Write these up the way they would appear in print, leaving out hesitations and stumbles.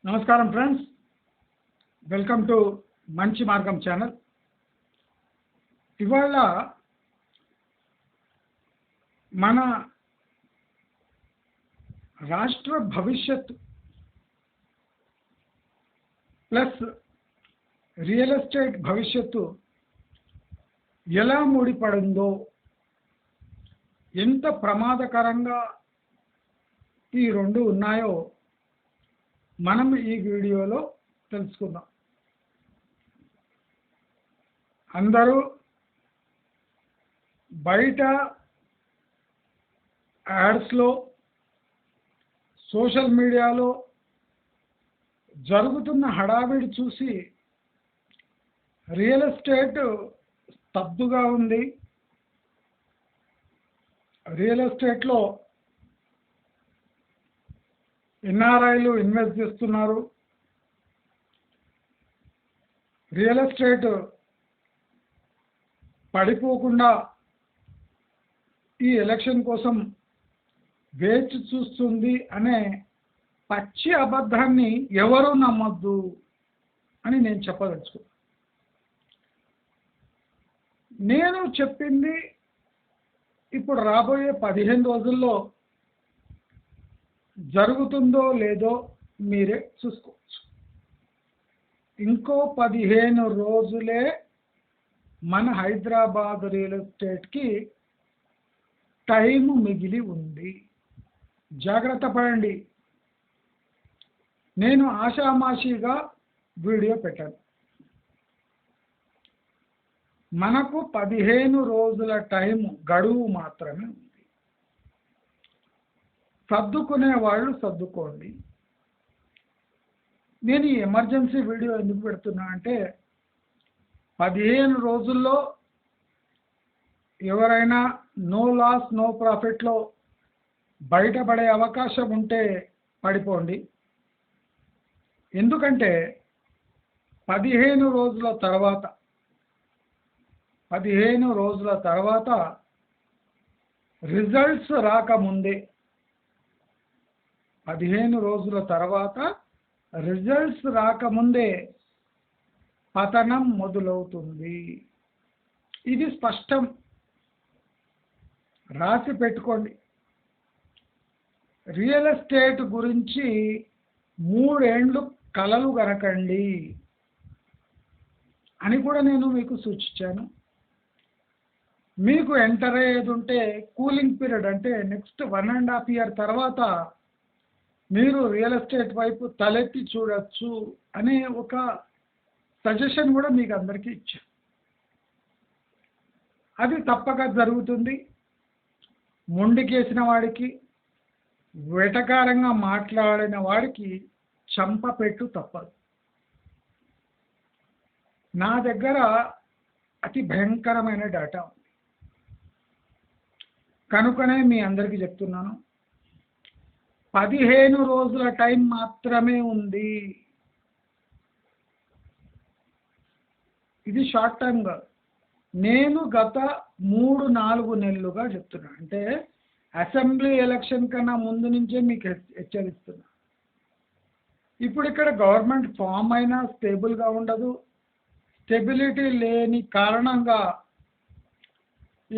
నమస్కారం friends, welcome to మంచి మార్గం ఛానల్. ఇవాళ మన రాష్ట్ర భవిష్యత్తు ప్లస్ రియల్ ఎస్టేట్ భవిష్యత్తు ఎలా ముడిపడిందో, ఎంత ప్రమాదకరంగా ఈ రెండు ఉన్నాయో మనం ఈ వీడియోలో తెలుసుకుందాం. అందరూ బయట యాడ్స్లో, సోషల్ మీడియాలో జరుగుతున్న హడావిడి చూసి రియల్ ఎస్టేట్ స్తబ్దుగా ఉంది, రియల్ ఎస్టేట్లో ఎన్ఆర్ఐలు ఇన్వెస్ట్ చేస్తున్నారు, రియల్ ఎస్టేట్ పడిపోకుండా ఈ ఎలక్షన్ కోసం వేచి చూస్తుంది అనే పచ్చి అబద్ధాన్ని ఎవరూ నమ్మొద్దు అని నేను చెప్పదలుచుకున్నాను. నేను చెప్పింది ఇప్పుడు రాబోయే 15 రోజుల్లో జరుగుతుందో లేదో మీరే చూసుకోవచ్చు. ఇంకో 15 రోజులే మన హైదరాబాద్ రియల్ ఎస్టేట్కి టైం మిగిలి ఉంది. జాగ్రత్త పడండి. నేను ఆషామాషిగా వీడియో పెట్టాను. మనకు 15 రోజుల టైం గడువు మాత్రమే ఉంది. సర్దుకునే వాళ్ళు సర్దుకోండి. నేను ఈ ఎమర్జెన్సీ వీడియో ఎందుకు పెడుతున్నా అంటే, 15 రోజుల్లో ఎవరైనా నో లాస్ నో ప్రాఫిట్లో బయటపడే అవకాశం ఉంటే పడిపోండి. ఎందుకంటే 15 రోజుల తర్వాత రిజల్ట్స్ రాకముందే 15 రోజుల తర్వాత రిజల్ట్స్ రాకముందే పతనం మొదలవుతుంది. ఇది స్పష్టం, రాసి పెట్టుకోండి. రియల్ ఎస్టేట్ గురించి 3 ఏండ్లు కలలు కనకండి అని కూడా నేను మీకు సూచించాను. మీకు ఎంటర్ అయ్యేది ఉంటే కూలింగ్ పీరియడ్ అంటే నెక్స్ట్ 1.5 year తర్వాత మీరు రియల్ ఎస్టేట్ వైపు తలెత్తి చూడొచ్చు అనే ఒక సజెషన్ కూడా మీకు అందరికీ ఇచ్చాను. అది తప్పక జరుగుతుంది. మొండికేసిన వాడికి, వెటకారంగా మాట్లాడిన వాడికి చంపపెట్టు తప్పదు. నా దగ్గర అతి భయంకరమైన డేటా ఉంది కనుకనే మీ అందరికీ చెప్తున్నాను. 15 రోజుల టైం మాత్రమే ఉంది. ఇది షార్ట్ టైం కాదు. నేను గత 3-4 నెలలుగా చెప్తున్నా. అంటే అసెంబ్లీ ఎలక్షన్ కన్నా ముందు నుంచే మీకు హెచ్చరిస్తున్నా. ఇప్పుడు ఇక్కడ గవర్నమెంట్ ఫామ్ అయినా స్టేబుల్గా ఉండదు. స్టెబిలిటీ లేని కారణంగా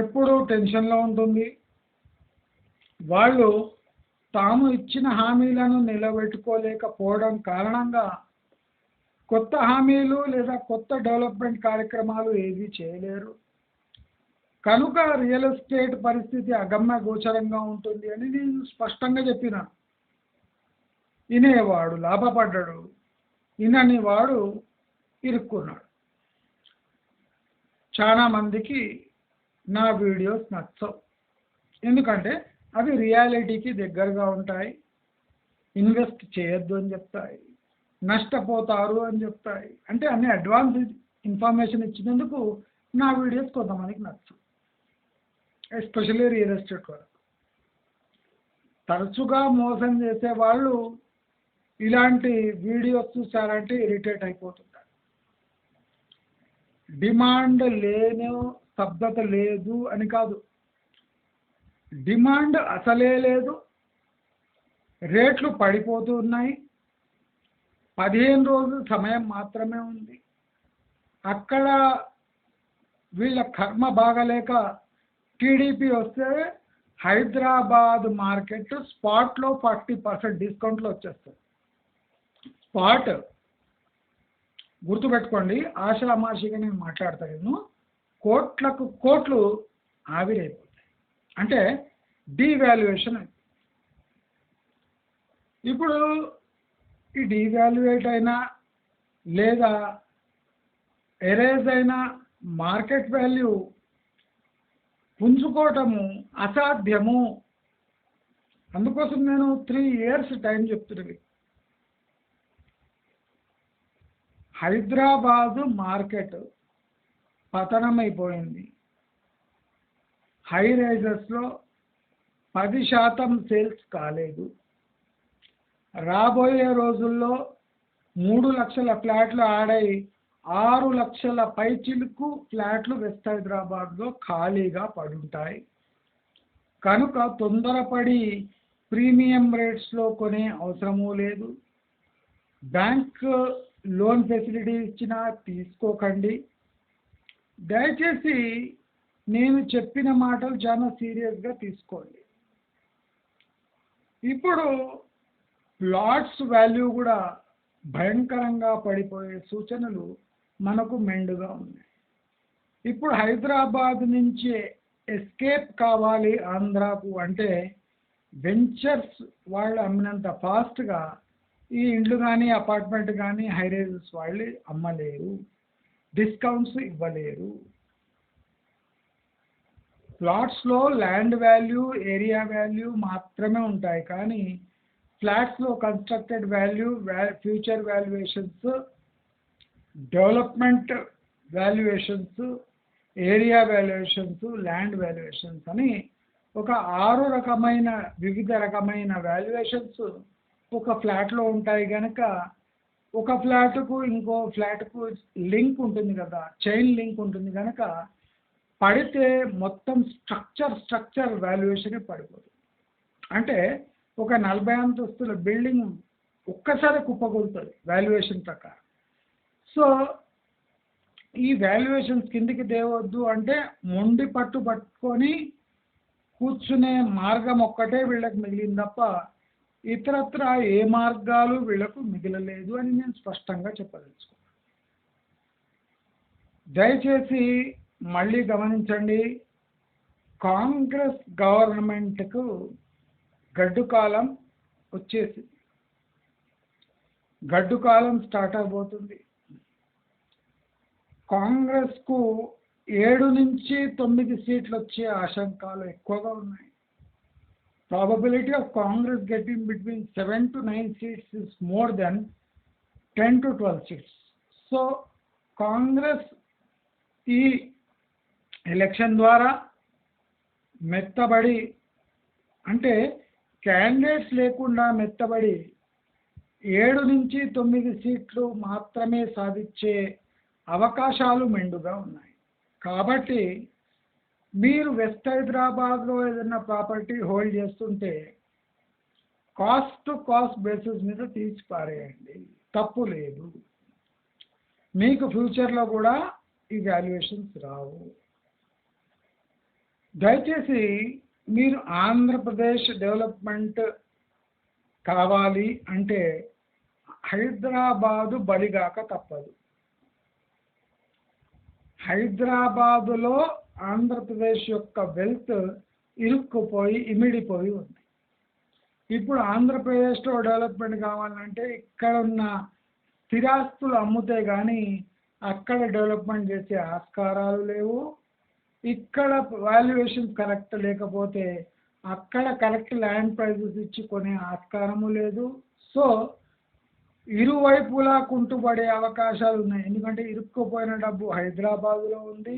ఎప్పుడూ టెన్షన్లో ఉంటుంది. వాళ్ళు తాము ఇచ్చిన హామీలను నిలబెట్టుకోలేకపోవడం కారణంగా కొత్త హామీలు లేదా కొత్త డెవలప్మెంట్ కార్యక్రమాలు ఏవి చేయలేరు. కనుక రియల్ ఎస్టేట్ పరిస్థితి అగమ్య గోచరంగా ఉంటుంది అని నేను స్పష్టంగా చెప్పిన. వినేవాడు లాభపడ్డాడు, వినని వాడు ఇరుక్కున్నాడు. చాలామందికి నా వీడియోస్ నచ్చవు. ఎందుకంటే అవి రియాలిటీకి దగ్గరగా ఉంటాయి. ఇన్వెస్ట్ చేయొద్దు అని చెప్తాయి, నష్టపోతారు అని చెప్తాయి. అంటే అన్ని అడ్వాన్స్ ఇన్ఫర్మేషన్ ఇచ్చినందుకు నా వీడియోస్ కొంతమందికి నచ్చవు, ఎస్పెషల్లీ రియల్ ఎస్టేట్ వరకు. తరచుగా మోసం చేసే వాళ్ళు ఇలాంటి వీడియోస్ చూసారంటే ఇరిటేట్ అయిపోతుంటారు. డిమాండ్ లేను, స్తబ్దత లేదు అని కాదు, డిమాండ్ అసలే లేదు, రేట్లు పడిపోతూ ఉన్నాయి, 15 రోజుల సమయం మాత్రమే ఉంది. అక్కడ వీళ్ళ కర్మ బాగలేక టీడీపీ వస్తే హైదరాబాద్ మార్కెట్ స్పాట్లో 40% డిస్కౌంట్లో వచ్చేస్తుంది. స్పాట్ గుర్తుపెట్టుకోండి, ఆషామాషిగా నేను మాట్లాడతాను. కోట్లకు కోట్లు ఆవిరైపోతాయి, అంటే డీవాల్యుయేషన్. ఇప్పుడు ఈ డీవాల్యుయేట్ అయినా లేదా ఎరేజ్ అయినా మార్కెట్ వాల్యూ పుంజుకోవటము అసాధ్యము. అందుకోసం నేను 3 years టైం చెప్తున్నది. హైదరాబాదు మార్కెట్ పతనమైపోయింది. హై రైజెస్లో 10% సేల్స్ కాలేదు. రాబోయే రోజుల్లో 3 లక్షల ఫ్లాట్లు ఆడై 6 లక్షల పైచిలుకు ఫ్లాట్లు వెస్ట్ హైదరాబాద్లో ఖాళీగా పడుంటాయి. కనుక తొందరపడి ప్రీమియం రేట్స్లో కొనే అవసరమూ లేదు. బ్యాంక్ లోన్ ఫెసిలిటీ ఇచ్చినా తీసుకోకండి. దయచేసి నేను చెప్పిన మాటలు చాలా సీరియస్గా తీసుకోండి. ఇప్పుడు ప్లాట్స్ వాల్యూ కూడా భయంకరంగా పడిపోయే సూచనలు మనకు మెండుగా ఉన్నాయి. ఇప్పుడు హైదరాబాద్ నుంచి ఎస్కేప్ కావాలి ఆంధ్రాకు అంటే వెంచర్స్ వాళ్ళు అమ్మినంత ఫాస్ట్గా ఈ ఇండ్లు కానీ అపార్ట్మెంట్ కానీ హైరైజెస్ వాళ్ళు అమ్మలేరు, డిస్కౌంట్స్ ఇవ్వలేరు. ప్లాట్స్లో ల్యాండ్ వాల్యూ, ఏరియా వాల్యూ మాత్రమే ఉంటాయి, కానీ ఫ్లాట్స్లో constructed value, future valuations, development valuations, area valuations, land valuations అని ఒక 6 వివిధ రకమైన వాల్యుయేషన్స్ ఒక ఫ్లాట్లో ఉంటాయి. కనుక ఒక ఫ్లాట్కు ఇంకో ఫ్లాట్కు లింక్ ఉంటుంది కదా, చైన్ లింక్ ఉంటుంది. కనుక పడితే మొత్తం స్ట్రక్చర్ వాల్యుయేషన్ పడిపోతుంది. అంటే ఒక 40 అంతస్తుల బిల్డింగ్ ఒక్కసారి కుప్పకూలుతుంది వాల్యుయేషన్ ప్రకారం. సో ఈ వాల్యుయేషన్స్ కిందికి తేవద్దు అంటే మొండి పట్టుకొని కూర్చునే మార్గం ఒక్కటే వీళ్ళకి మిగిలింది తప్ప ఇతరత్ర ఏ మార్గాలు వీళ్ళకు మిగిలలేదు అని నేను స్పష్టంగా చెప్పదలుచుకున్నాను. దయచేసి మళ్ళీ గమనించండి, కాంగ్రెస్ గవర్నమెంట్కు గడ్డు కాలం వచ్చేసింది. గడ్డు కాలం స్టార్ట్ అవబోతుంది. కాంగ్రెస్కు 7 నుంచి 9 సీట్లు వచ్చే ఆశంకాలు ఎక్కువగా ఉన్నాయి. Probability of Congress getting between 7 to 9 seats is more than 10 to 12 seats. So Congress ఈ ఎలక్షన్ ద్వారా మెత్తబడి, అంటే క్యాండిడేట్స్ లేకుండా మెత్తబడి 7 నుంచి 9 సీట్లు మాత్రమే సాధించే అవకాశాలు మెండుగా ఉన్నాయి. కాబట్టి మీరు వెస్ట్ హైదరాబాద్లో ఏదైనా ప్రాపర్టీ హోల్డ్ చేస్తుంటే కాస్ట్ బేసిస్ మీద తీసి పారేయండి, తప్పు లేదు. మీకు ఫ్యూచర్లో కూడా ఈ వాల్యుయేషన్స్ రావు. దయచేసి మీరు ఆంధ్రప్రదేశ్ డెవలప్మెంట్ కావాలి అంటే హైదరాబాదు బలిగాక తప్పదు. హైదరాబాదులో ఆంధ్రప్రదేశ్ యొక్క వెల్త్ ఇరుక్కుపోయి ఇమిడిపోయి ఉంది. ఇప్పుడు ఆంధ్రప్రదేశ్లో డెవలప్మెంట్ కావాలంటే ఇక్కడ ఉన్న స్థిరాస్తులు అమ్ముతే కానీ అక్కడ డెవలప్మెంట్ చేసే ఆస్కారాలు లేవు. ఇక్కడ వాల్యుయేషన్ కరెక్ట్ లేకపోతే అక్కడ కరెక్ట్ ల్యాండ్ ప్రైజెస్ ఇచ్చి కొనే ఆస్కారము లేదు. సో ఇరువైపులా కుంటుపడే అవకాశాలు ఉన్నాయి. ఎందుకంటే ఇరుక్కుపోయిన డబ్బు హైదరాబాదులో ఉంది,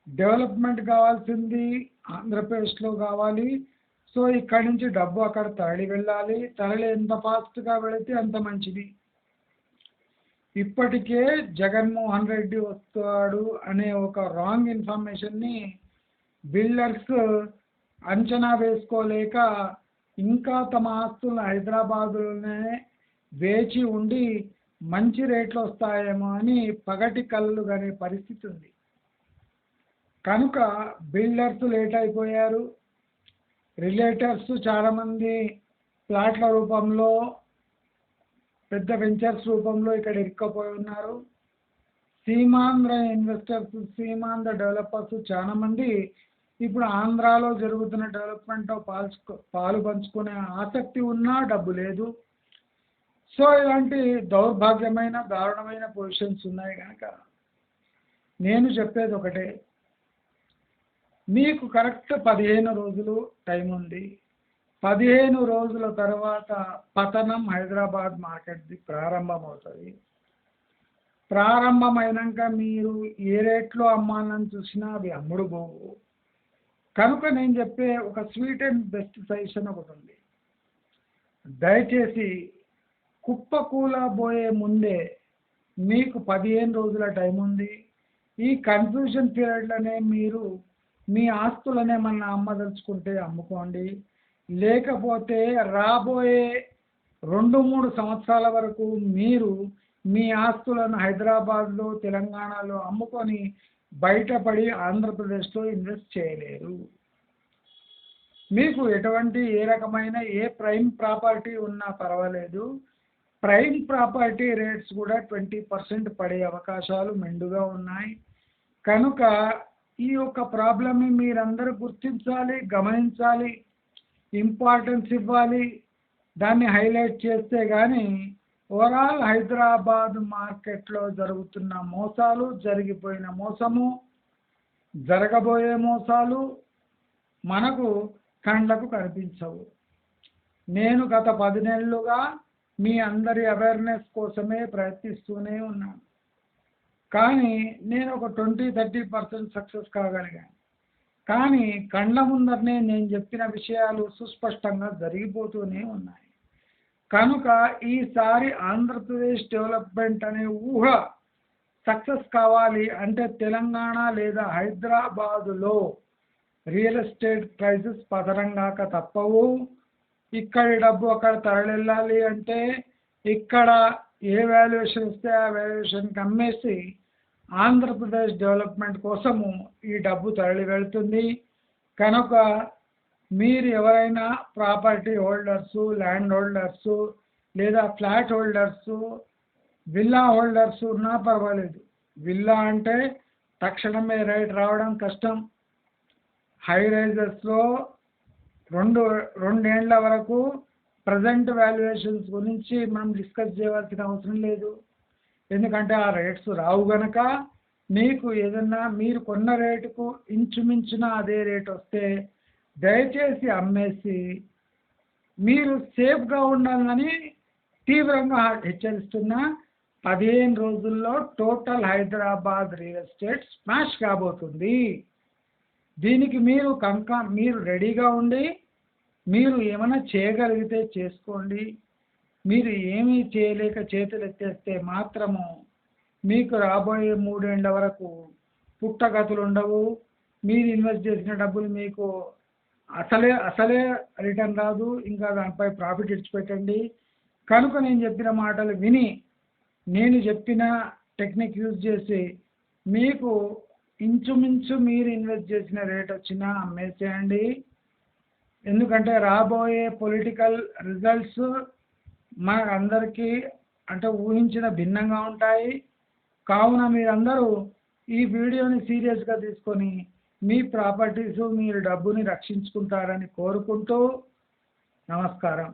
డెవలప్మెంట్ కావాల్సింది ఆంధ్రప్రదేశ్లో కావాలి. సో ఇక్కడి నుంచి డబ్బు అక్కడ తరలి వెళ్ళాలి. తరలి ఎంత ఫాస్ట్గా వెళితే అంత మంచిది. ఇప్పటికే జగన్మోహన్ రెడ్డి వస్తాడు అనే ఒక రాంగ్ ఇన్ఫర్మేషన్ని బిల్డర్స్ అంచనా వేసుకోలేక ఇంకా తమ ఆస్తులను హైదరాబాదులోనే వేచి ఉండి మంచి రేట్లు వస్తాయేమో అని పగటి కళ్ళు కనే పరిస్థితి ఉంది. కనుక బిల్డర్స్ లేట్ అయిపోయారు. రిలేటర్స్ చాలామంది ప్లాట్ల రూపంలో పెద్ద వెంచర్స్ రూపంలో ఇక్కడ ఇరుక్కపోయి ఉన్నారు. సీమాంధ్ర ఇన్వెస్టర్స్, సీమాంధ్ర డెవలపర్స్ చాలామంది ఇప్పుడు ఆంధ్రాలో జరుగుతున్న డెవలప్మెంట్లో పాలు పంచుకునే ఆసక్తి ఉన్నా డబ్బు లేదు. సో ఇలాంటి దౌర్భాగ్యమైన దారుణమైన పొజిషన్స్ ఉన్నాయి. కనుక నేను చెప్పేది ఒకటే, మీకు కరెక్ట్ 15 రోజులు టైం ఉంది. 15 రోజుల తర్వాత పతనం హైదరాబాద్ మార్కెట్ది ప్రారంభమవుతుంది. ప్రారంభమైనాక మీరు ఏ రేట్లో అమ్మాలని చూసినా అవి అమ్ముడు పోవు. కనుక నేను చెప్పే ఒక స్వీట్ అండ్ బెస్ట్ సజెషన్ ఒకటి ఉంది. దయచేసి కుప్పకూలబోయే ముందే మీకు 15 రోజుల టైం ఉంది. ఈ కన్ఫ్యూజన్ పీరియడ్లోనే మీరు మీ ఆస్తులనే ఏమన్నా అమ్మదలుచుకుంటే అమ్ముకోండి. లేకపోతే రాబోయే 2-3 సంవత్సరాల వరకు మీరు మీ ఆస్తులను హైదరాబాద్లో, తెలంగాణలో అమ్ముకొని బయటపడి ఆంధ్రప్రదేశ్లో ఇన్వెస్ట్ చేయలేరు. మీకు ఎటువంటి ఏ రకమైన ఏ ప్రైమ్ ప్రాపర్టీ ఉన్నా పర్వాలేదు. ప్రైమ్ ప్రాపర్టీ రేట్స్ కూడా 20% పడే అవకాశాలు మెండుగా ఉన్నాయి. కనుక ఈ యొక్క ప్రాబ్లమ్ని మీరందరూ గుర్తించాలి, గమనించాలి, ఇంపార్టెన్స్ ఇవ్వాలి. దాన్ని హైలైట్ చేస్తే కానీ ఓవరాల్ హైదరాబాద్ మార్కెట్లో జరుగుతున్న మోసాలు, జరిగిపోయిన మోసము, జరగబోయే మోసాలు మనకు కండ్లకు కనిపించవు. నేను గత 10 నెలలుగా మీ అందరి అవేర్నెస్ కోసమే ప్రయత్నిస్తూనే ఉన్నాను. కానీ నేను ఒక 20-30% సక్సెస్ కాగలిగాను. కానీ కళ్ళ ముందరనే నేను చెప్పిన విషయాలు సుస్పష్టంగా జరిగిపోతూనే ఉన్నాయి. కనుక ఈసారి ఆంధ్రప్రదేశ్ డెవలప్మెంట్ అనే ఊహ సక్సెస్ కావాలి అంటే తెలంగాణ లేదా హైదరాబాదులో రియల్ ఎస్టేట్ ప్రైసెస్ పతనంగాక తప్పవు. ఇక్కడి డబ్బు అక్కడ తరలిల్లాలి అంటే ఇక్కడ ఏ వాల్యుయేషన్ ఇస్తే ఆ వాల్యుయేషన్కి అమ్మేసి ఆంధ్రప్రదేశ్ డెవలప్మెంట్ కోసము ఈ డబ్బు తరలి వెళ్తుంది. కనుక మీరు ఎవరైనా ప్రాపర్టీ హోల్డర్సు, ల్యాండ్ హోల్డర్సు లేదా ఫ్లాట్ హోల్డర్సు, విల్లా హోల్డర్సు ఉన్నా పర్వాలేదు. విల్లా అంటే తక్షణమే రైట్ రావడం కష్టం. హై రైజెస్లో 2 ఏళ్ల వరకు ప్రజెంట్ వాల్యుయేషన్స్ గురించి మనం డిస్కస్ చేయవలసిన అవసరం లేదు. ఎందుకంటే ఆ రేట్స్ రావు గనక మీకు ఏదన్నా మీరు కొన్న రేటుకు ఇంచుమించిన అదే రేట్ వస్తే దయచేసి అమ్మేసి మీరు సేఫ్గా ఉండాలని తీవ్రంగా హెచ్చరిస్తున్నా. 15 రోజుల్లో total Hyderabad real estate smash కాబోతుంది. దీనికి మీరు రెడీగా ఉండి మీరు ఏమైనా చేయగలిగితే చేసుకోండి. మీరు ఏమీ చేయలేక చేతులు ఎత్తేస్తే మాత్రము మీకు రాబోయే 3 ఏళ్ల వరకు పుట్టగతులు ఉండవు. మీరు ఇన్వెస్ట్ చేసిన డబ్బులు మీకు అసలే రిటర్న్ రాదు. ఇంకా దానిపై ప్రాఫిట్ ఇచ్చిపెట్టండి. కనుక నేను చెప్పిన మాటలు విని నేను చెప్పిన టెక్నిక్ యూజ్ చేసి మీకు ఇంచుమించు మీరు ఇన్వెస్ట్ చేసిన రేట్ వచ్చినా అమ్మేసేయండి. ఎందుకంటే రాబోయే పొలిటికల్ రిజల్ట్స్ మన అందరికీ అంటే ఊహించిన భిన్నంగా ఉంటాయి. కావున మీరందరూ ఈ వీడియోని సీరియస్గా తీసుకొని మీ ప్రాపర్టీస్, మీరు డబ్బుని రక్షించుకుంటారని కోరుకుంటూ నమస్కారం.